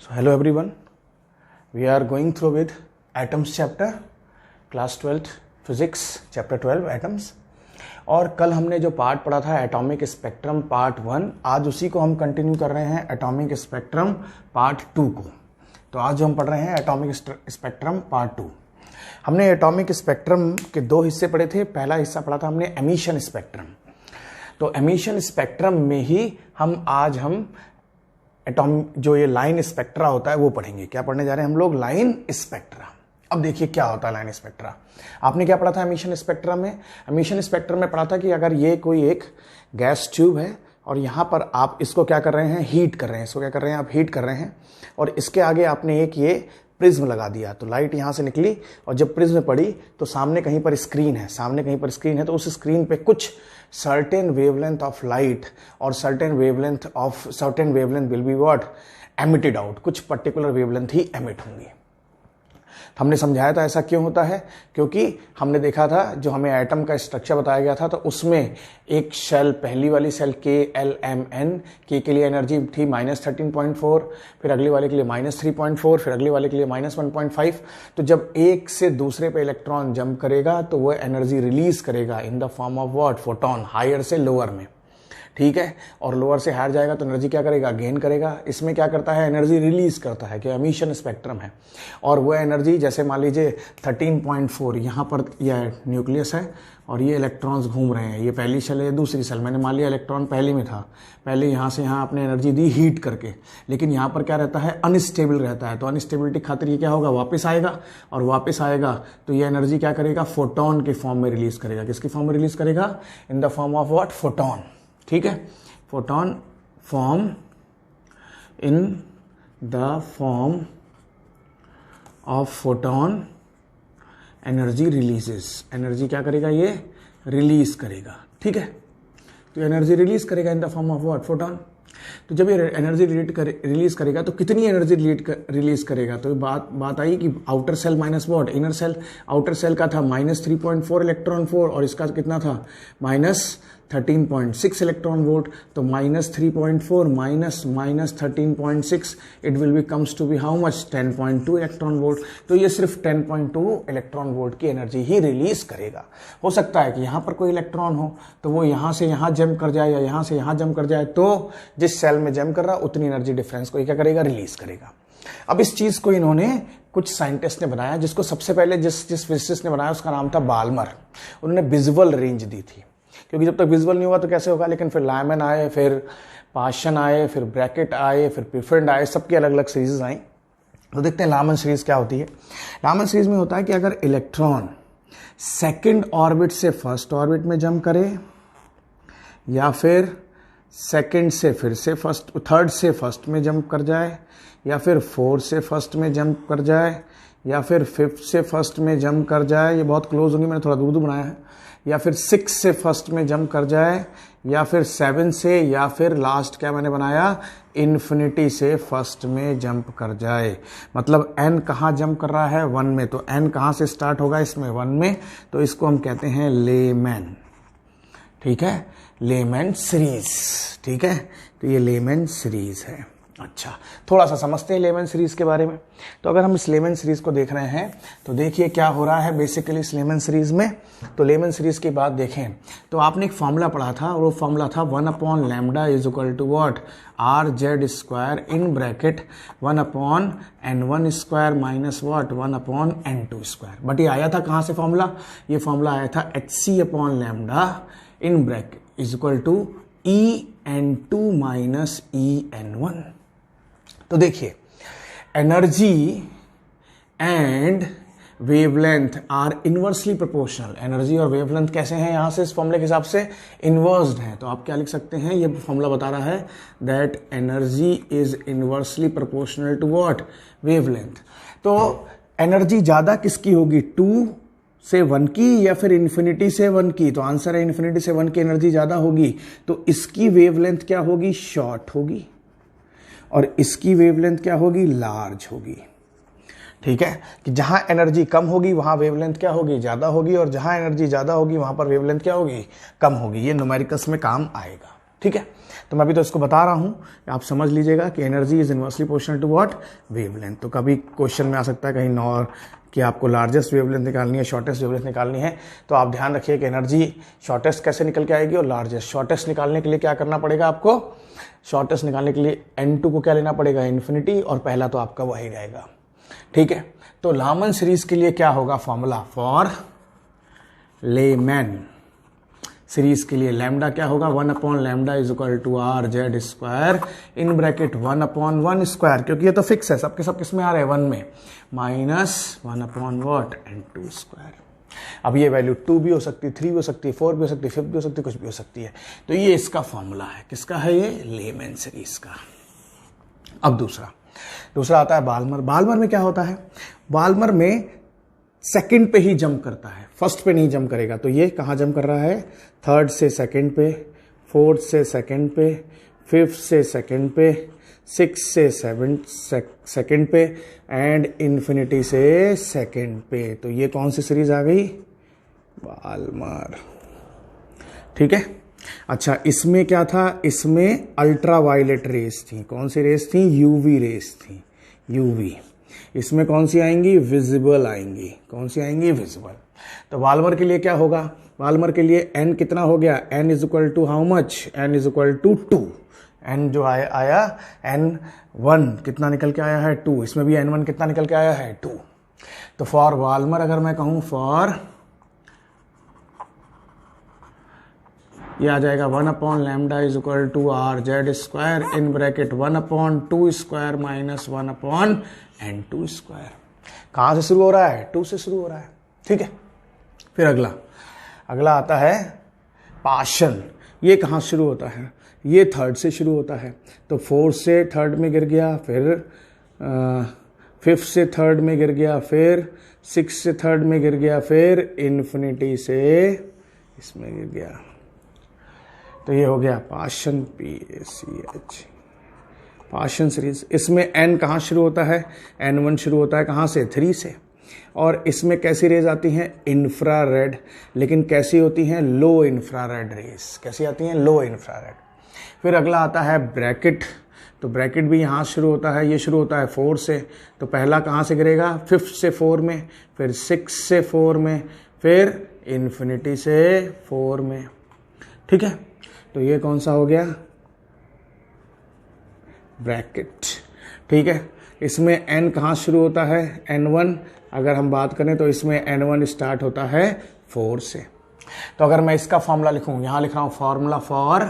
So hello everyone, we are going through with atoms chapter, class 12th physics chapter 12 atoms। और कल हमने जो part पढ़ा था एटॉमिक स्पेक्ट्रम पार्ट 1, आज उसी को हम कंटिन्यू कर रहे हैं एटॉमिक स्पेक्ट्रम पार्ट 2 को। तो आज जो हम पढ़ रहे हैं एटॉमिक स्पेक्ट्रम पार्ट 2। हमने एटॉमिक स्पेक्ट्रम के दो हिस्से पढ़े थे। पहला हिस्सा पढ़ा था हमने एमिशन स्पेक्ट्रम। तो एमिशन स्पेक्ट्रम में ही आज हम एटॉम जो ये लाइन स्पेक्ट्रा होता है वो पढ़ेंगे। क्या पढ़ने जा रहे हैं हम लोग? Line spectra. अब देखिए क्या होता है लाइन स्पेक्ट्रा। आपने क्या पढ़ा था एमिशन स्पेक्ट्रा में? एमिशन स्पेक्ट्रम में पढ़ा था कि अगर ये कोई एक गैस ट्यूब है और यहाँ पर आप इसको क्या कर रहे हैं? हीट कर रहे हैं। इसको क्या कर रहे हैं? आप हीट कर रहे हैं और इसके आगे आपने एक ये प्रिज्म लगा दिया। तो लाइट यहाँ से निकली और जब प्रिज्म पड़ी तो सामने कहीं पर स्क्रीन है, तो उस स्क्रीन पे कुछ सर्टेन वेवलेंथ ऑफ लाइट और certain wavelength will be what? Emitted out. कुछ पर्टिकुलर वेवलेंथ ही एमिट होंगी। हमने समझाया था ऐसा क्यों होता है, क्योंकि हमने देखा था जो हमें एटम का स्ट्रक्चर बताया गया था, तो उसमें एक शेल, पहली वाली शेल KLMN, के लिए एनर्जी थी -13.4, फिर अगली वाले के लिए -3.4, फिर अगली वाले के लिए -1.5। तो जब एक से दूसरे पे इलेक्ट्रॉन जंप करेगा तो वह एनर्जी रिलीज करेगा in the form of what? Photon, higher से लोअर में। ठीक है, और लोअर से हायर जाएगा तो एनर्जी क्या करेगा? गेन करेगा। इसमें क्या करता है? एनर्जी रिलीज करता है, कि एमिशन स्पेक्ट्रम है। और वो एनर्जी जैसे मान लीजिए 13.4, यहाँ पर यह न्यूक्लियस है और ये इलेक्ट्रॉन्स घूम रहे हैं। ये पहली सेल है, दूसरी सेल। मैंने मान लिया इलेक्ट्रॉन पहले में था, पहले यहाँ से यहाँ आपने एनर्जी दी हीट करके, लेकिन यहाँ पर क्या रहता है? अनस्टेबल रहता है। तो अनस्टेबिलिटी खातिर ये क्या होगा? वापस आएगा, और वापस आएगा तो ये एनर्जी क्या करेगा? फोटोन के फॉर्म में रिलीज करेगा। किसकी फॉर्म में रिलीज करेगा? In the form of what? Photon. ठीक है, photon form in the form of photon energy releases. Energy क्या करेगा? ये रिलीज करेगा। ठीक है, तो एनर्जी रिलीज करेगा in the form of what? Photon. तो जब ये एनर्जी रिलीज करेगा तो कितनी एनर्जी रिलीज करेगा? तो बात आई कि outer shell minus what? Inner shell. Outer shell का था -3.4 इलेक्ट्रॉन वोल्ट और इसका कितना था? -13.6 इलेक्ट्रॉन वोल्ट। तो -3.4 minus 13.6, it will be comes to be how much? 10.2 electron volt. तो ये सिर्फ 10.2 इलेक्ट्रॉन वोल्ट की एनर्जी ही रिलीज करेगा। हो सकता है कि यहाँ पर कोई इलेक्ट्रॉन हो तो वो यहाँ से यहाँ जंप कर जाए या यहाँ से यहाँ जंप कर जाए, तो जिस सेल में जंप कर रहा उतनी एनर्जी डिफरेंस को क्या करेगा? रिलीज करेगा। अब इस चीज को इन्होंने कुछ साइंटिस्ट ने बनाया, जिसको सबसे पहले जिस फिजिसिस्ट ने बनाया उसका नाम था बाल्मर। उन्होंने विजुअल रेंज दी थी, क्योंकि जब तक विजुअल नहीं हुआ तो कैसे होगा। लेकिन फिर लायमन आए, फिर पाशन आए, फिर ब्रैकेट आए, फिर प्रिफरेंड आए, सबकी अलग अलग सीरीज आई। तो देखते हैं लायमन सीरीज क्या होती है। लायमन सीरीज में होता है कि अगर इलेक्ट्रॉन सेकंड ऑर्बिट से फर्स्ट ऑर्बिट में जंप करे, या फिर सेकंड से फिर से फर्स्ट, थर्ड से फर्स्ट में जंप कर जाए, या फिर फोर्थ से फर्स्ट में जंप कर जाए, या फिर फिफ्थ से फर्स्ट में जंप कर जाए, ये बहुत क्लोज होंगी, मैंने थोड़ा दूर बनाया है, या फिर 6 से फर्स्ट में जंप कर जाए, या फिर 7 से, या फिर लास्ट क्या मैंने बनाया? इन्फिनिटी से फर्स्ट में जंप कर जाए। मतलब n कहाँ जंप कर रहा है? 1 में। तो n कहाँ से स्टार्ट होगा? इसमें 1 में। तो इसको हम कहते हैं लेमैन। ठीक है, लेमैन सीरीज। ठीक है, तो ये लेमैन सीरीज है। अच्छा, थोड़ा सा समझते हैं लेमैन सीरीज के बारे में। तो अगर हम इस लेमैन सीरीज को देख रहे हैं तो देखिए क्या हो रहा है बेसिकली इस लेमैन सीरीज में। तो लेमैन सीरीज की बात देखें तो आपने एक फॉर्मूला पढ़ा था, और वो फॉर्मूला था 1/λ is equal to what? RZ² in bracket 1/n1² minus what? 1/n2²। But ये आया था कहाँ से फॉर्मूला? ये फॉर्मूला आया था hc/λ in bracket is equal to En2 minus En1। तो देखिए energy and wavelength are inversely proportional. Energy और वेवलेंथ कैसे हैं? यहां से इस फॉर्मूले के हिसाब से इनवर्स्ड है। तो आप क्या लिख सकते हैं? ये फॉर्मूला बता रहा है that energy is inversely proportional to what? Wavelength. तो एनर्जी ज्यादा किसकी होगी? 2 से 1 की या फिर इन्फिनिटी से 1 की? तो आंसर है इन्फिनिटी से 1 की एनर्जी ज्यादा होगी। तो इसकी वेवलेंथ क्या होगी? शॉर्ट होगी। और इसकी वेवलेंथ क्या होगी? लार्ज होगी। ठीक है, कि जहां एनर्जी कम होगी वहां वेवलेंथ क्या होगी? ज्यादा होगी, और जहां एनर्जी ज्यादा होगी वहां पर वेवलेंथ क्या होगी? कम होगी। ये न्यूमेरिकल्स में काम आएगा। ठीक है, तो मैं अभी तो इसको बता रहा हूं, आप समझ लीजिएगा कि energy is inversely proportional to what, wavelength. तो कभी क्वेश्चन में आ सकता है कहीं नॉर कि आपको लार्जेस्ट वेवलेंथ निकालनी है, शॉर्टेस्ट वेवलेंथ निकालनी है, तो आप ध्यान रखिए कि एनर्जी शॉर्टेस्ट कैसे निकल के आएगी और लार्जेस्ट। शॉर्टेस्ट निकालने के लिए क्या करना पड़ेगा आपको, शॉर्टेस्ट निकालने के लिए n2 को क्या लेना पड़ेगा, इन्फिनिटी, और पहला तो आपका वही रहेगा। ठीक है, तो लामन सीरीज के लिए क्या होगा फॉर्मूला, फॉर लेमैन सीरीज के लिए लैम्डा क्या होगा, 1 lambda is equal to R Z square in bracket 1 square, क्योंकि ये तो फिक्स है, सबके सब किसमें आ रहे हैं 1 में, माइनस 1 वॉट एंड 2 स्क्वायर। अब ये वैल्यू 2 भी हो सकती है, 3 भी हो सकती है, 4 भी हो सकती है, 5 भी हो सकती है, कुछ भी हो सकती है। तो ये इसका फॉर्मूला है, किसका है ये, लेमैन सीरीज का। अब दूसरा आता है बाल्मर। बाल्मर में क्या होता है, बाल्मर में सेकंड पे ही जंप करता है, फर्स्ट पे नहीं जंप करेगा। तो ये कहाँ जंप कर रहा है, थर्ड से सेकंड पे, फोर्थ से सेकंड पे, फिफ्थ से सेकंड पे, सिक्स से सेकंड पे एंड इन्फिनिटी से सेकंड पे। तो ये कौन सी सीरीज आ गई, बाल्मर। ठीक है, अच्छा इसमें क्या था, इसमें अल्ट्रा वायलेट रेस थी, कौन सी रेस थी, यूवी रेस थी, यूवी। इसमें कौन सी आएंगी, विजिबल आएंगी, कौन सी आएंगी, विजिबल। तो बाल्मर के लिए क्या होगा, बाल्मर के लिए n कितना हो गया, n is equal to how much, n is equal to 2, n जो आया n1 कितना निकल के आया है 2, इसमें भी n1 कितना निकल के आया है 2। तो फॉर बाल्मर अगर मैं कहूं, फॉर ये आ जाएगा 1 lambda is equal to R Z square in bracket 1/2 square minus 1/n2 square. कहाँ से शुरू हो रहा है, 2 से शुरू हो रहा है। ठीक है, फिर अगला आता है पाशन। ये कहाँ शुरू होता है, ये थर्ड से शुरू होता है, तो फोर्थ से थर्ड में गिर गया, फिर फिफ्थ से थर्ड में गिर गया, फिर सिक्स से थर्ड में गिर गया, फिर इन्फिनिटी से इसमें गिर गया। तो ये हो गया पाशन, PACH, पाशन सीरीज। इसमें n कहाँ शुरू होता है, n1 शुरू होता है कहाँ से, 3 से। और इसमें कैसी रेज आती हैं, इंफ्रारेड, लेकिन कैसी होती हैं, लो इंफ्रारेड रेज। कैसी आती हैं, लो इंफ्रारेड। फिर अगला आता है ब्रैकेट। तो ब्रैकेट भी यहाँ शुरू होता है, ये शुरू होता है 4 से, तो पहला कहाँ से गिरेगा, 5 से 4 में, फिर 6 से 4 में, फिर इन्फिनिटी से 4 में। ठीक है, तो ये कौन सा हो गया, ब्रैकेट। ठीक है, इसमें n कहाँ शुरू होता है, n1। अगर हम बात करें तो इसमें n1 स्टार्ट होता है 4 से। तो अगर मैं इसका फॉर्मूला लिखूं, यहां लिख रहा हूं फॉर्मूला फॉर,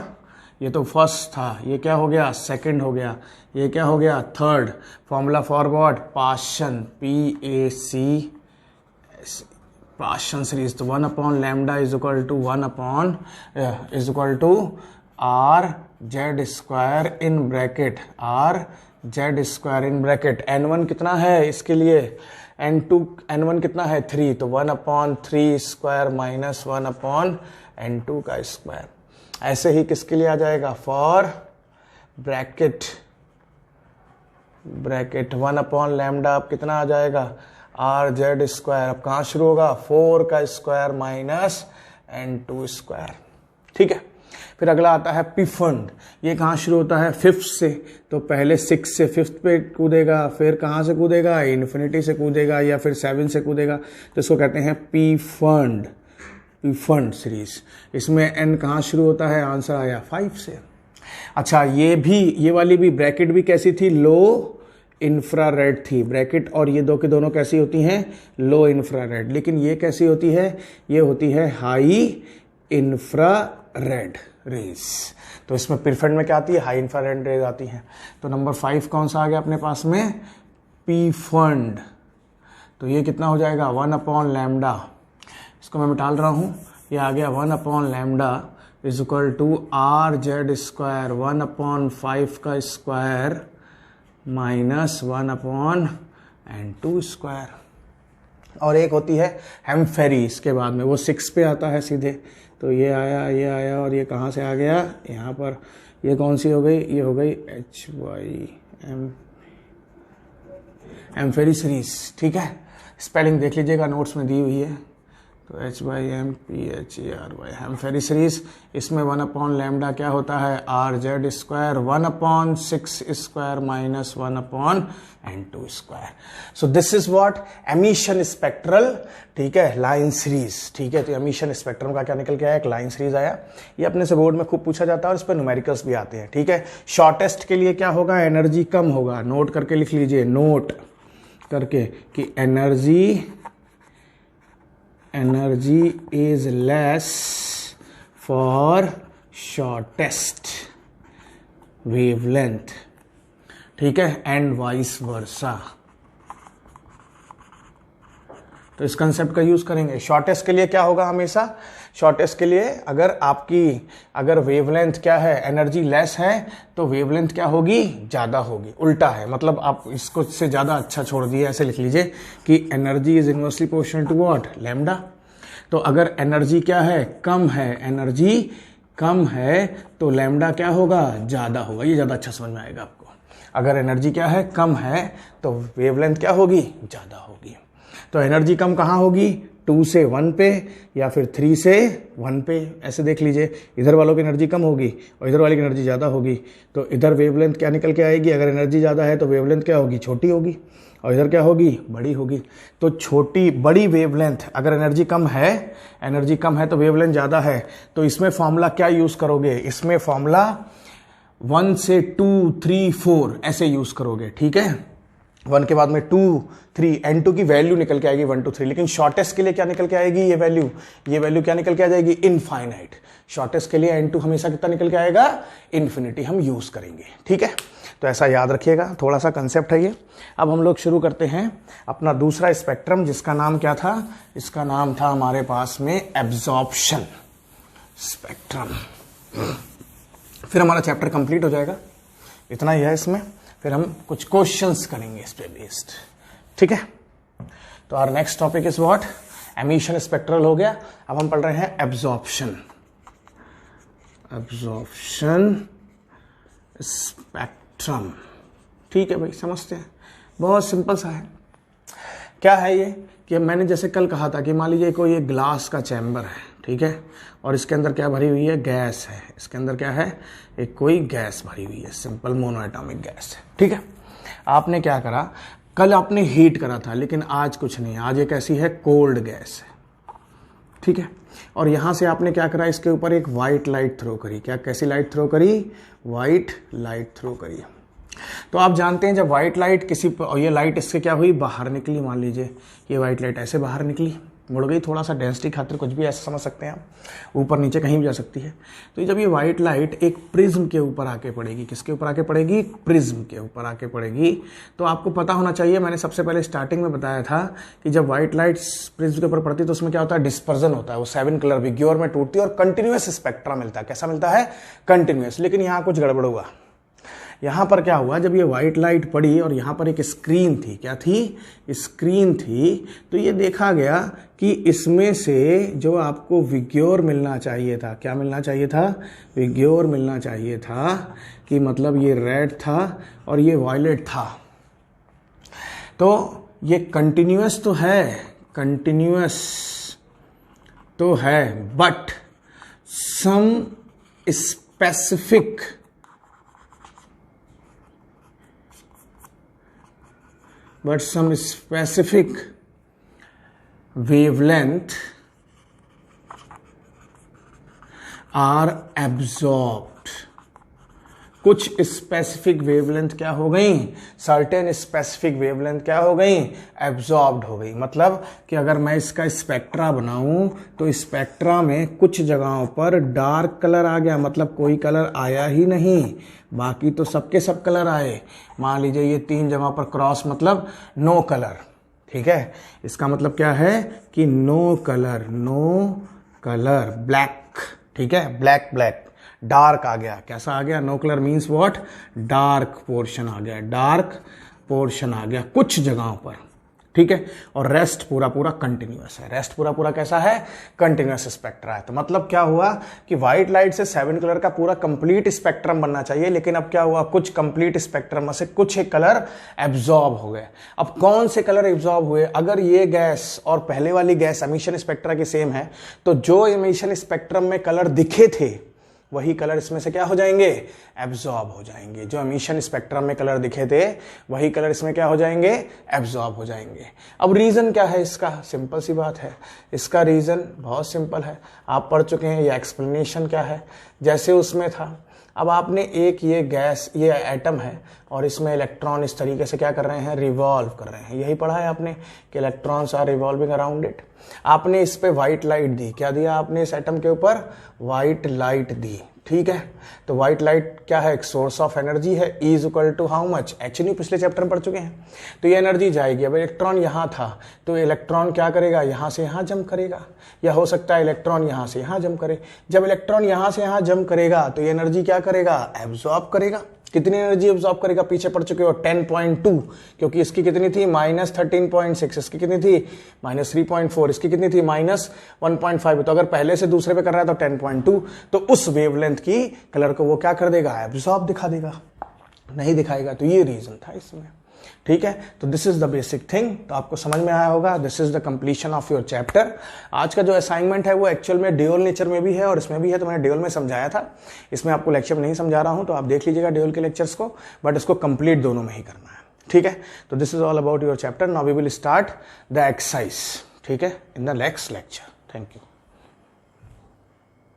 ये तो फर्स्ट था, ये क्या हो गया, सेकंड हो गया, ये क्या हो गया, third. Formula for what, Paschen, PAC, Paschen series. तो 1 lambda is equal to 1 is equal to R Z square in bracket, R Z square in bracket. n1 कितना है इसके लिए, n1 कितना है 3, तो 1/3 स्क्वायर माइनस 1/n2 का स्क्वायर। ऐसे ही किसके लिए आ जाएगा, फॉर ब्रैकेट 1 लैम्डा अब कितना आ जाएगा, आर जेड स्क्वायर। अब कहाँ शुरू होगा, 4 का स्क्वायर माइनस n2 स्क्वायर। ठीक है, फिर अगला आता है पिफंड। ये कहाँ शुरू होता है, 5th से, तो पहले 6 से 5th पे कूदेगा, फिर कहाँ से कूदेगा, इन्फिनिटी से कूदेगा, या फिर 7 से कूदेगा। तो इसको कहते हैं पिफंड सीरीज। इसमें n कहाँ शुरू होता है, आंसर आया 5 से। अच्छा, ये वाली भी ब्रैकेट भी कैसी थी, लो इंफ्रारेड थी ब्रैकेट, और ये दो के दोनों कैसी होती हैं, लो इंफ्रारेड। लेकिन ये कैसी होती है, ये होती है हाई इंफ्रारेड रेज। तो इसमें पिफंड में क्या आती है, हाई इंफ्रारेड रेज आती है। तो नंबर 5 कौन सा आ गया अपने पास में, पिफंड। तो ये कितना हो जाएगा, 1 लैम्डा, इसको मैं मिटाल रहा हूँ, ये आ गया 1 lambda is equal to R Z square 1/5 का स्क्वायर माइनस 1/n2 स्क्वायर। और एक होती है हेम्फेरी, इसके बाद में वो 6 पे आता है सीधे। तो ये आया और ये कहाँ से आ गया, यहाँ पर। ये कौन सी हो गई, ये हो गई HYM, हेम्फेरी सीरीज। ठीक है, स्पेलिंग देख लीजिएगा, नोट्स में दी हुई है। तो h by M P H E R Y Humphrey series, इसमें 1/λ क्या होता है R Z square 1/6 square minus 1/n2 square. So this is what emission spectral, ठीक है, लाइन सीरीज, ठीक है। तो एमिशन स्पेक्ट्रम का क्या निकल के आया, एक लाइन सीरीज आया। ये अपने से बोर्ड में खूब पूछा जाता है और इस पर न्यूमेरिकल्स भी आते हैं, ठीक है। शॉर्टेस्ट के लिए क्या होगा, एनर्जी कम होगा, नोट करके लिख लीजिए, नोट करके कि energy is less for shortest wavelength, ठीक है, एंड वाइस वर्सा। तो इस कंसेप्ट का यूज करेंगे। शॉर्टेस्ट के लिए क्या होगा, हमेशा शॉर्टेस्ट के लिए अगर वेवलेंथ क्या है, एनर्जी लेस है, तो वेवलेंथ क्या होगी, ज्यादा होगी। उल्टा है, मतलब आप इसको से ज्यादा अच्छा छोड़ दिए, ऐसे लिख लीजिए कि energy is inversely proportional to what, lambda. तो अगर एनर्जी क्या है, कम है, एनर्जी कम है, तो लैम्डा क्या होगा, ज्यादा होगा। ये ज्यादा अच्छा समझ में आएगा आपको। अगर एनर्जी क्या है, कम है, तो वेवलेंथ क्या होगी, ज्यादा होगी। तो एनर्जी कम कहाँ होगी, 2 से 1 पे या फिर 3 से 1 पे, ऐसे देख लीजिए। इधर वालों की एनर्जी कम होगी और इधर वाली की एनर्जी ज़्यादा होगी, तो इधर वेवलेंथ क्या निकल के आएगी, अगर एनर्जी ज़्यादा है तो वेवलेंथ क्या होगी, छोटी होगी, और इधर क्या होगी, बड़ी होगी। तो छोटी बड़ी वेवलेंथ, अगर एनर्जी कम है तो वेवलेंथ ज़्यादा है, तो इसमें फॉर्मूला क्या यूज़ करोगे, इसमें फॉर्मूला 1 से 2, 3, 4 ऐसे यूज़ करोगे, ठीक है। 1 के बाद में 2, 3, n2 की वैल्यू निकल के आएगी 1, 2, 3। लेकिन शॉर्टेस्ट के लिए क्या निकल के आएगी, ये वैल्यू क्या निकल के आ जाएगी, इनफाइनाइट। शॉर्टेस्ट के लिए n2 हमेशा कितना निकल के आएगा, इन्फिनिटी हम यूज करेंगे, ठीक है। तो ऐसा याद रखिएगा, थोड़ा सा कंसेप्ट है ये। अब हम लोग शुरू करते हैं अपना दूसरा स्पेक्ट्रम, जिसका नाम क्या था, इसका नाम था हमारे पास में एब्जॉर्प्शन स्पेक्ट्रम। फिर हमारा चैप्टर कंप्लीट हो जाएगा, इतना ही है इसमें। फिर हम कुछ क्वेश्चंस करेंगे इस पे बेस्ड, ठीक है। तो our next topic is what, emission spectral हो गया। अब हम पढ़ रहे हैं एब्जॉर्प्शन स्पेक्ट्रम, ठीक है भाई, समझते हैं, बहुत सिंपल सा है। क्या है ये, कि मैंने जैसे कल कहा था कि मान लीजिए कोई एक ग्लास का चैम्बर है, ठीक है, और इसके अंदर क्या भरी हुई है, गैस है। इसके अंदर क्या है, एक कोई गैस भरी हुई है, सिंपल मोनोएटॉमिक गैस है, ठीक है। आपने क्या करा, कल आपने हीट करा था, लेकिन आज कुछ नहीं, आज एक ऐसी है कोल्ड गैस है, ठीक है। और यहां से आपने क्या करा, इसके ऊपर एक वाइट लाइट थ्रो करी। क्या, कैसी लाइट थ्रो करी, वाइट लाइट थ्रो करी। तो आप जानते हैं जब व्हाइट लाइट किसी, और ये लाइट इससे क्या हुई, बाहर निकली। मान लीजिए ये व्हाइट लाइट ऐसे बाहर निकली, मुड़ गई, थोड़ा सा डेंसिटी खातिर कुछ भी ऐसा समझ सकते हैं आप, ऊपर नीचे कहीं भी जा सकती है। तो जब ये व्हाइट लाइट एक प्रिज्म के ऊपर आके पड़ेगी, किसके ऊपर आके पड़ेगी, प्रिज्म के ऊपर आके पड़ेगी, तो आपको पता होना चाहिए, मैंने सबसे पहले स्टार्टिंग में बताया था कि जब व्हाइट लाइट प्रिज्म के ऊपर पड़ती है तो उसमें क्या होता है, डिस्पर्जन होता है, वो 7 कलर विग्योर में टूटती है और कंटिन्यूअस स्पेक्ट्रा मिलता है। कैसा मिलता है, कंटिन्यूअस। लेकिन यहाँ कुछ गड़बड़ हुआ। यहां पर क्या हुआ, जब ये व्हाइट लाइट पड़ी और यहां पर एक स्क्रीन थी, क्या थी, स्क्रीन थी, तो ये देखा गया कि इसमें से जो आपको विग्योर मिलना चाहिए था, क्या मिलना चाहिए था, विग्योर मिलना चाहिए था, कि मतलब ये रेड था और ये वायलेट था। तो ये कंटिन्यूअस तो है, कंटिन्यूअस तो है, but some specific wavelength are absorbed। कुछ स्पेसिफिक वेवलेंथ क्या हो गई, सर्टेन स्पेसिफिक वेवलेंथ क्या हो गई, एब्जॉर्ब्ड हो गई। मतलब कि अगर मैं इसका स्पेक्ट्रा बनाऊं तो स्पेक्ट्रा में कुछ जगहों पर डार्क कलर आ गया, मतलब कोई कलर आया ही नहीं, बाकी तो सबके सब कलर आए। मान लीजिए ये 3 जगहों पर क्रॉस, मतलब नो कलर, ठीक है। इसका मतलब क्या है कि नो कलर ब्लैक, ठीक है, ब्लैक ब्लैक। डार्क आ गया, कैसा आ गया, no colour means what, dark portion आ गया, डार्क पोर्शन आ गया कुछ जगहों पर, ठीक है, और रेस्ट पूरा पूरा कंटिन्यूअस है। रेस्ट पूरा पूरा कैसा है? कंटिन्यूअस स्पेक्ट्रा है। तो मतलब क्या हुआ कि व्हाइट लाइट से 7 कलर का पूरा कंप्लीट स्पेक्ट्रम बनना चाहिए, लेकिन अब क्या हुआ, कुछ कंप्लीट स्पेक्ट्रम में से कुछ एक कलर एब्जॉर्ब हो गए। अब कौन से कलर एब्जॉर्ब हुए? अगर ये गैस और पहले वाली गैस एमिशन स्पेक्ट्रा की सेम है, तो जो एमिशन स्पेक्ट्रम में कलर दिखे थे वही कलर इसमें से क्या हो जाएंगे? एब्जॉर्ब हो जाएंगे। जो एमिशन स्पेक्ट्रम में कलर दिखे थे वही कलर इसमें क्या हो जाएंगे? एब्जॉर्ब हो जाएंगे। अब रीजन क्या है इसका? सिंपल सी बात है, इसका रीजन बहुत सिंपल है, आप पढ़ चुके हैं। ये एक्सप्लेनेशन क्या है, जैसे उसमें था, अब आपने एक ये गैस, ये एटम है और इसमें इलेक्ट्रॉन इस तरीके से क्या कर रहे हैं? रिवॉल्व कर रहे हैं। यही पढ़ा है आपने कि electrons are revolving around it. आपने इस पे व्हाइट लाइट दी, क्या दिया आपने इस एटम के ऊपर? व्हाइट लाइट दी, ठीक है। तो व्हाइट लाइट क्या है? एक सोर्स ऑफ एनर्जी है, E is equal to how much? h nu, पिछले चैप्टर में पढ़ चुके हैं। तो ये एनर्जी जाएगी। अब इलेक्ट्रॉन यहाँ था, तो इलेक्ट्रॉन क्या करेगा? यहाँ से यहाँ जंप करेगा, या हो सकता है इलेक्ट्रॉन यहाँ से यहाँ जंप करे। जब इलेक्ट्रॉन यहाँ से यहाँ जंप करेगा तो ये एनर्जी क्या करेगा? एब्जॉर्ब करेगा। कितनी एनर्जी एब्जॉर्ब करेगा? पीछे पढ़ चुके हो 10.2, क्योंकि इसकी कितनी थी? -13.6, इसकी कितनी थी? -3.4, इसकी कितनी थी? -1.5। तो अगर पहले से दूसरे पे कर रहा है तो 10.2, तो उस वेवलेंथ की कलर को वो क्या कर देगा? एब्जॉर्ब दिखा देगा, नहीं दिखाएगा। तो ये रीजन था इसमें, ठीक है। तो this is the basic thing. तो आपको समझ में आया होगा, this is the completion of your chapter. आज का जो असाइनमेंट है वो एक्चुअल में ड्यूअल नेचर में भी है और इसमें भी है, तो मैंने ड्यूअल में समझाया था, इसमें आपको लेक्चर में नहीं समझा रहा हूं, तो आप देख लीजिएगा ड्यूअल के लेक्चर्स को, बट इसको कंप्लीट दोनों में ही करना है, ठीक है। तो this is all about your chapter. Now we will start the exercise, ठीक है, in the next lecture. Thank you.